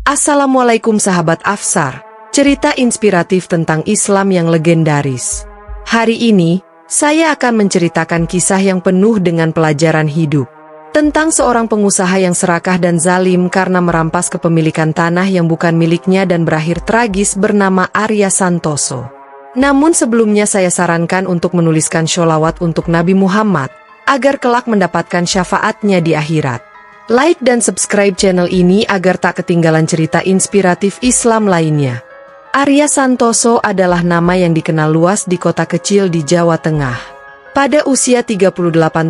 Assalamualaikum sahabat Afsar, cerita inspiratif tentang Islam yang legendaris. Hari ini, saya akan menceritakan kisah yang penuh dengan pelajaran hidup. Tentang seorang pengusaha yang serakah dan zalim karena merampas kepemilikan tanah yang bukan miliknya dan berakhir tragis bernama Arya Santoso. Namun sebelumnya saya sarankan untuk menuliskan sholawat untuk Nabi Muhammad, agar kelak mendapatkan syafaatnya di akhirat. Like dan subscribe channel ini agar tak ketinggalan cerita inspiratif Islam lainnya. Arya Santoso adalah nama yang dikenal luas di kota kecil di Jawa Tengah. Pada usia 38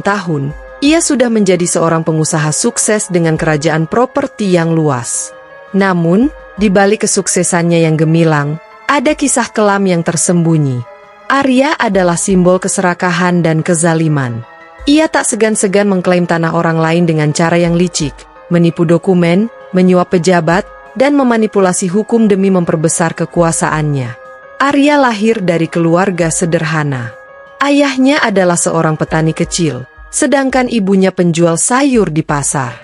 tahun, ia sudah menjadi seorang pengusaha sukses dengan kerajaan properti yang luas. Namun, di balik kesuksesannya yang gemilang, ada kisah kelam yang tersembunyi. Arya adalah simbol keserakahan dan kezaliman. Ia tak segan-segan mengklaim tanah orang lain dengan cara yang licik, menipu dokumen, menyuap pejabat, dan memanipulasi hukum demi memperbesar kekuasaannya. Arya lahir dari keluarga sederhana. Ayahnya adalah seorang petani kecil, sedangkan ibunya penjual sayur di pasar.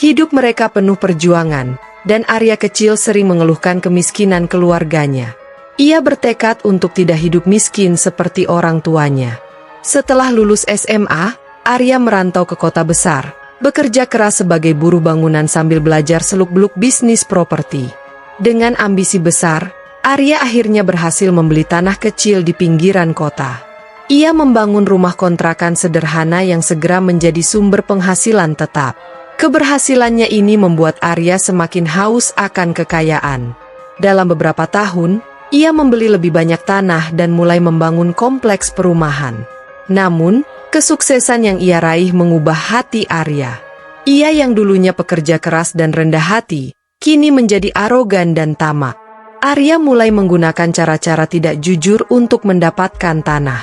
Hidup mereka penuh perjuangan, dan Arya kecil sering mengeluhkan kemiskinan keluarganya. Ia bertekad untuk tidak hidup miskin seperti orang tuanya. Setelah lulus SMA, Arya merantau ke kota besar, bekerja keras sebagai buruh bangunan sambil belajar seluk-beluk bisnis properti. Dengan ambisi besar, Arya akhirnya berhasil membeli tanah kecil di pinggiran kota. Ia membangun rumah kontrakan sederhana yang segera menjadi sumber penghasilan tetap. Keberhasilannya ini membuat Arya semakin haus akan kekayaan. Dalam beberapa tahun, ia membeli lebih banyak tanah dan mulai membangun kompleks perumahan. Namun, kesuksesan yang ia raih mengubah hati Arya. Ia yang dulunya pekerja keras dan rendah hati, kini menjadi arogan dan tamak. Arya mulai menggunakan cara-cara tidak jujur untuk mendapatkan tanah.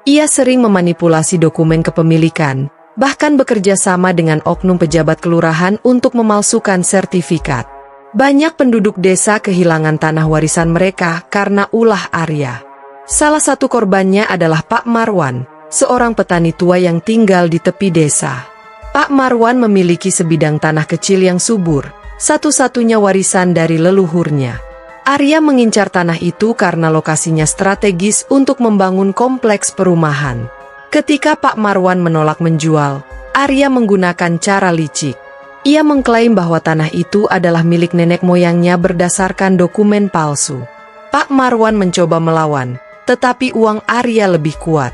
Ia sering memanipulasi dokumen kepemilikan, bahkan bekerja sama dengan oknum pejabat kelurahan untuk memalsukan sertifikat. Banyak penduduk desa kehilangan tanah warisan mereka karena ulah Arya. Salah satu korbannya adalah Pak Marwan, seorang petani tua yang tinggal di tepi desa. Pak Marwan memiliki sebidang tanah kecil yang subur, satu-satunya warisan dari leluhurnya. Arya mengincar tanah itu karena lokasinya strategis untuk membangun kompleks perumahan. Ketika Pak Marwan menolak menjual, Arya menggunakan cara licik. Ia mengklaim bahwa tanah itu adalah milik nenek moyangnya berdasarkan dokumen palsu. Pak Marwan mencoba melawan, tetapi uang Arya lebih kuat.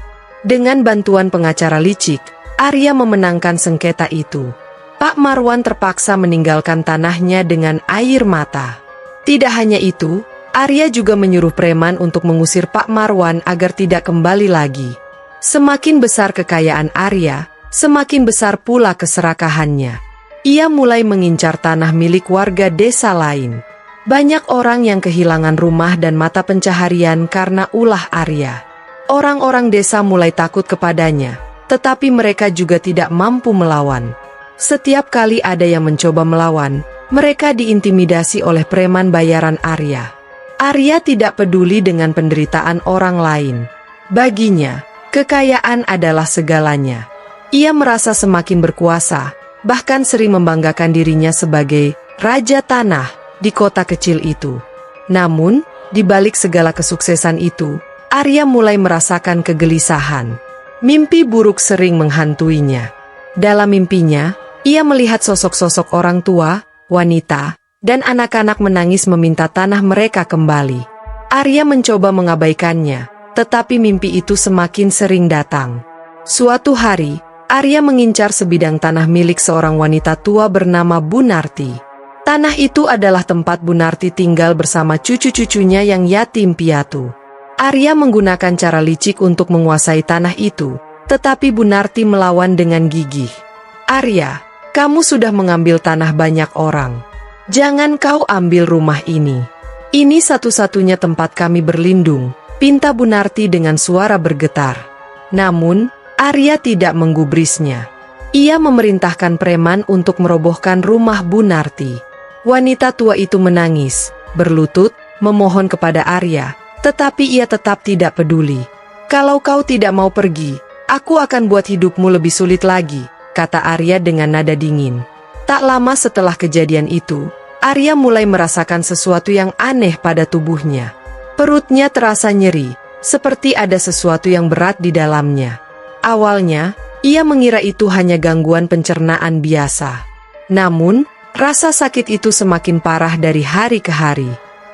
Dengan bantuan pengacara licik, Arya memenangkan sengketa itu. Pak Marwan terpaksa meninggalkan tanahnya dengan air mata. Tidak hanya itu, Arya juga menyuruh preman untuk mengusir Pak Marwan agar tidak kembali lagi. Semakin besar kekayaan Arya, semakin besar pula keserakahannya. Ia mulai mengincar tanah milik warga desa lain. Banyak orang yang kehilangan rumah dan mata pencaharian karena ulah Arya. Orang-orang desa mulai takut kepadanya, tetapi mereka juga tidak mampu melawan. Setiap kali ada yang mencoba melawan, mereka diintimidasi oleh preman bayaran Arya. Arya tidak peduli dengan penderitaan orang lain. Baginya, kekayaan adalah segalanya. Ia merasa semakin berkuasa, bahkan sering membanggakan dirinya sebagai raja tanah di kota kecil itu. Namun, di balik segala kesuksesan itu, Arya mulai merasakan kegelisahan. Mimpi buruk sering menghantuinya. Dalam mimpinya, ia melihat sosok-sosok orang tua, wanita, dan anak-anak menangis meminta tanah mereka kembali. Arya mencoba mengabaikannya, tetapi mimpi itu semakin sering datang. Suatu hari, Arya mengincar sebidang tanah milik seorang wanita tua bernama Bunarti. Tanah itu adalah tempat Bunarti tinggal bersama cucu-cucunya yang yatim piatu. Arya menggunakan cara licik untuk menguasai tanah itu, tetapi Bunarti melawan dengan gigih. "Arya, kamu sudah mengambil tanah banyak orang. Jangan kau ambil rumah ini. Ini satu-satunya tempat kami berlindung," pinta Bunarti dengan suara bergetar. Namun, Arya tidak menggubrisnya. Ia memerintahkan preman untuk merobohkan rumah Bunarti. Wanita tua itu menangis, berlutut, memohon kepada Arya. Tetapi ia tetap tidak peduli. "Kalau kau tidak mau pergi, aku akan buat hidupmu lebih sulit lagi," kata Arya dengan nada dingin. Tak lama setelah kejadian itu, Arya mulai merasakan sesuatu yang aneh pada tubuhnya. Perutnya terasa nyeri, seperti ada sesuatu yang berat di dalamnya. Awalnya, ia mengira itu hanya gangguan pencernaan biasa. Namun, rasa sakit itu semakin parah dari hari ke hari.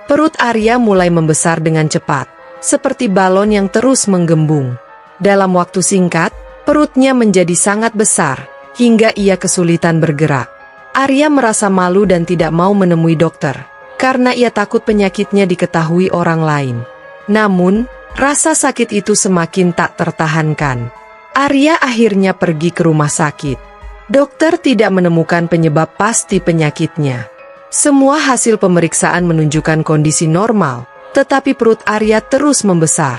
Perut Arya mulai membesar dengan cepat, seperti balon yang terus menggembung. Dalam waktu singkat, perutnya menjadi sangat besar, hingga ia kesulitan bergerak. Arya merasa malu dan tidak mau menemui dokter, karena ia takut penyakitnya diketahui orang lain. Namun, rasa sakit itu semakin tak tertahankan. Arya akhirnya pergi ke rumah sakit. Dokter tidak menemukan penyebab pasti penyakitnya. Semua hasil pemeriksaan menunjukkan kondisi normal, tetapi perut Arya terus membesar.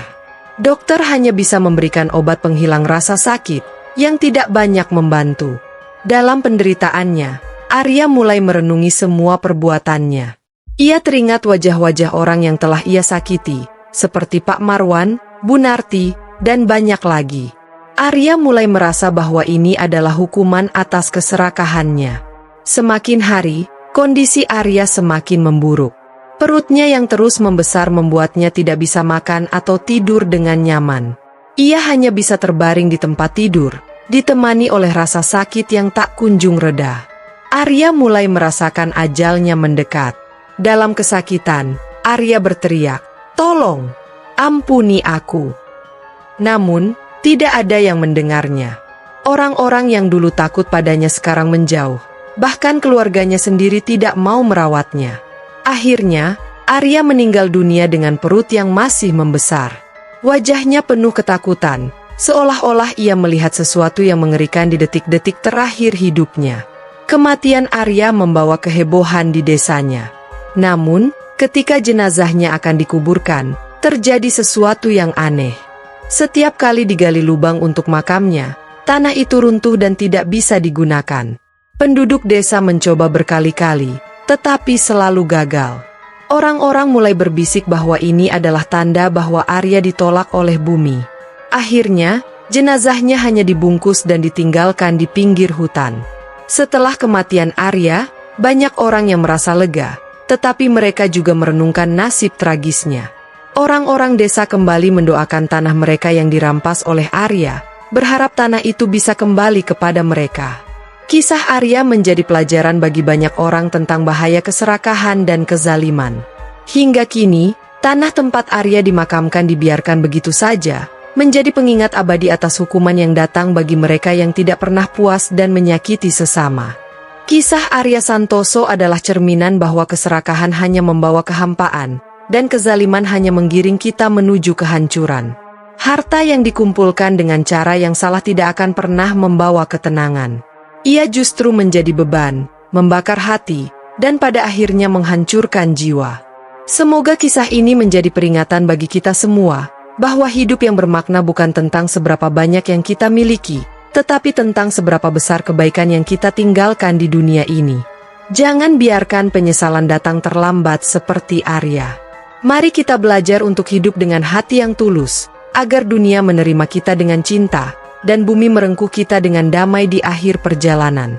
Dokter hanya bisa memberikan obat penghilang rasa sakit, yang tidak banyak membantu. Dalam penderitaannya, Arya mulai merenungi semua perbuatannya. Ia teringat wajah-wajah orang yang telah ia sakiti, seperti Pak Marwan, Bu Narti, dan banyak lagi. Arya mulai merasa bahwa ini adalah hukuman atas keserakahannya. Semakin hari, kondisi Arya semakin memburuk. Perutnya yang terus membesar membuatnya tidak bisa makan atau tidur dengan nyaman. Ia hanya bisa terbaring di tempat tidur, ditemani oleh rasa sakit yang tak kunjung reda. Arya mulai merasakan ajalnya mendekat. Dalam kesakitan, Arya berteriak, "Tolong, ampuni aku." Namun, tidak ada yang mendengarnya. Orang-orang yang dulu takut padanya sekarang menjauh. Bahkan keluarganya sendiri tidak mau merawatnya. Akhirnya, Arya meninggal dunia dengan perut yang masih membesar. Wajahnya penuh ketakutan, seolah-olah ia melihat sesuatu yang mengerikan di detik-detik terakhir hidupnya. Kematian Arya membawa kehebohan di desanya. Namun, ketika jenazahnya akan dikuburkan, terjadi sesuatu yang aneh. Setiap kali digali lubang untuk makamnya, tanah itu runtuh dan tidak bisa digunakan. Penduduk desa mencoba berkali-kali, tetapi selalu gagal. Orang-orang mulai berbisik bahwa ini adalah tanda bahwa Arya ditolak oleh bumi. Akhirnya, jenazahnya hanya dibungkus dan ditinggalkan di pinggir hutan. Setelah kematian Arya, banyak orang yang merasa lega, tetapi mereka juga merenungkan nasib tragisnya. Orang-orang desa kembali mendoakan tanah mereka yang dirampas oleh Arya, berharap tanah itu bisa kembali kepada mereka. Kisah Arya menjadi pelajaran bagi banyak orang tentang bahaya keserakahan dan kezaliman. Hingga kini, tanah tempat Arya dimakamkan dibiarkan begitu saja, menjadi pengingat abadi atas hukuman yang datang bagi mereka yang tidak pernah puas dan menyakiti sesama. Kisah Arya Santoso adalah cerminan bahwa keserakahan hanya membawa kehampaan, dan kezaliman hanya menggiring kita menuju kehancuran. Harta yang dikumpulkan dengan cara yang salah tidak akan pernah membawa ketenangan. Ia justru menjadi beban, membakar hati, dan pada akhirnya menghancurkan jiwa. Semoga kisah ini menjadi peringatan bagi kita semua, bahwa hidup yang bermakna bukan tentang seberapa banyak yang kita miliki, tetapi tentang seberapa besar kebaikan yang kita tinggalkan di dunia ini. Jangan biarkan penyesalan datang terlambat seperti Arya. Mari kita belajar untuk hidup dengan hati yang tulus, agar dunia menerima kita dengan cinta, dan bumi merengkuh kita dengan damai di akhir perjalanan.